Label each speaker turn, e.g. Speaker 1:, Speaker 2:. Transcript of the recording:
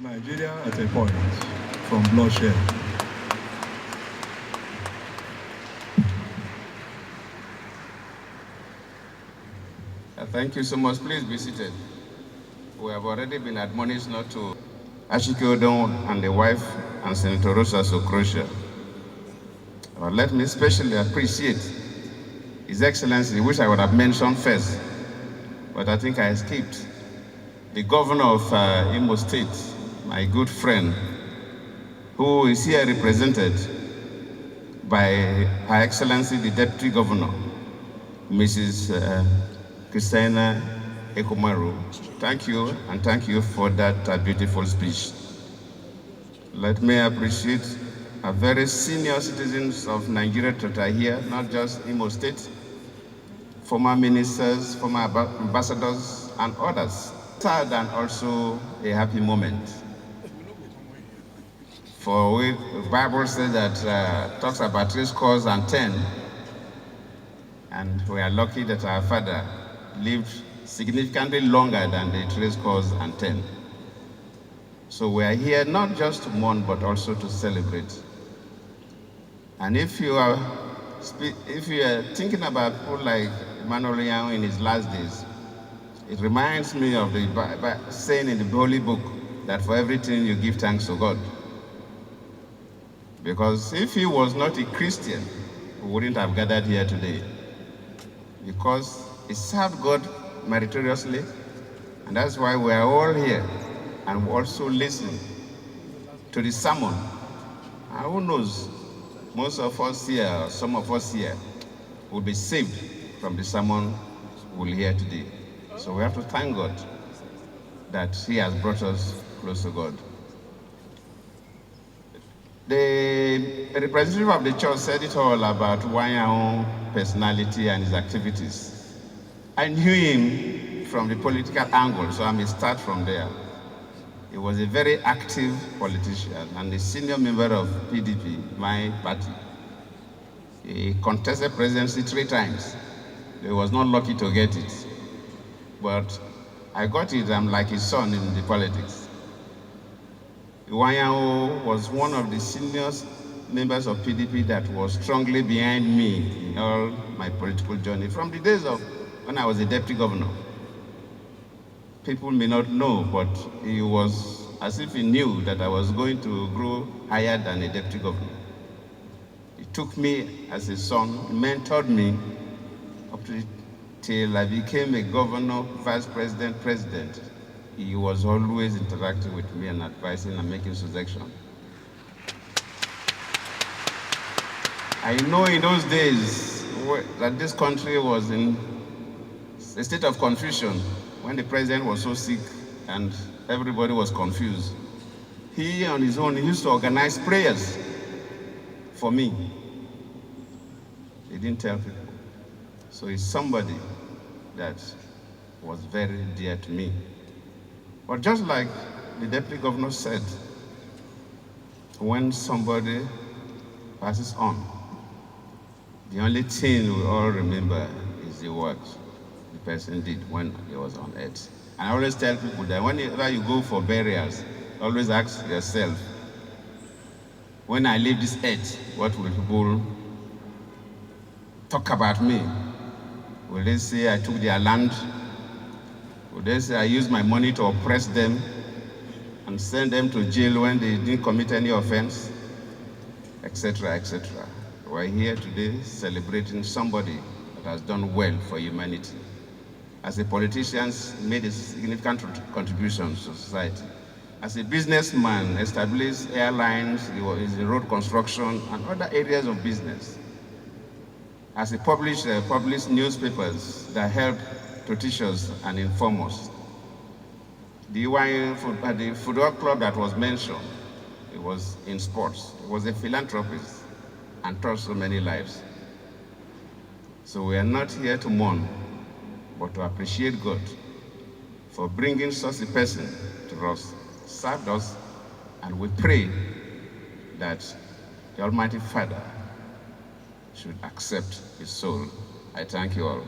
Speaker 1: Nigeria at a point from bloodshed.
Speaker 2: Thank you so much. Please be seated. We have already been admonished not to Asue Ighodalo and the wife and Senator Rosa Sokrosia. Let me especially appreciate His Excellency, which I would have mentioned first, but I think I escaped. The governor of Imo State, my good friend, who is here represented by Her Excellency the Deputy Governor, Mrs. Christina Ekomaru. Thank you, and thank you for that beautiful speech. Let me appreciate very senior citizens of Nigeria that are here, not just Imo State, former ministers, former ambassadors, and others. Sad and also a happy moment. For the Bible says that talks about 10, and we are lucky that our father lived significantly longer than the 10. So we are here not just to mourn, but also to celebrate. And if you are thinking about people like Emmanuel Iwuanyanwu in his last days, it reminds me of the saying in the Holy Book that for everything you give thanks to God. Because if he was not a Christian, we wouldn't have gathered here today. Because he served God meritoriously, and that's why we are all here, and we also listen to the sermon. And who knows, most of us here, or some of us here, will be saved from the sermon we'll hear today. So we have to thank God that He has brought us close to God. The representative of the church said it all about Iwuanyanwu personality and his activities. I knew him from the political angle, so I may start from there. He was a very active politician and a senior member of PDP, my party. He contested presidency 3 times. He was not lucky to get it. But I got it, I'm like his son in the politics. Iwuanyanwu was one of the senior members of PDP that was strongly behind me in all my political journey from the days of when I was a deputy governor. People may not know, but he was as if he knew that I was going to grow higher than a deputy governor. He took me as a son, mentored me up till I became a governor, vice president, president. He was always interacting with me and advising and making suggestions. I know in those days that this country was in a state of confusion when the president was so sick and everybody was confused. He on his own, he used to organize prayers for me. He didn't tell people. So he's somebody that was very dear to me. But just like the deputy governor said, when somebody passes on, the only thing we all remember is the what the person did when he was on earth. And I always tell people that whenever you go for burials, always ask yourself, when I leave this earth, what will people talk about me? Will they say I took their land? Will they say I used my money to oppress them and send them to jail when they didn't commit any offense? Etc., etc. We're here today celebrating somebody that has done well for humanity. As a politician, made a significant contribution to society. As a businessman, established airlines, he was in road construction and other areas of business. As he published newspapers that help to teach us and inform us. The football club that was mentioned, it was in sports. It was a philanthropist and touched so many lives. So we are not here to mourn, but to appreciate God for bringing such a person to us, served us, and we pray that the Almighty Father should accept his soul. I thank you all.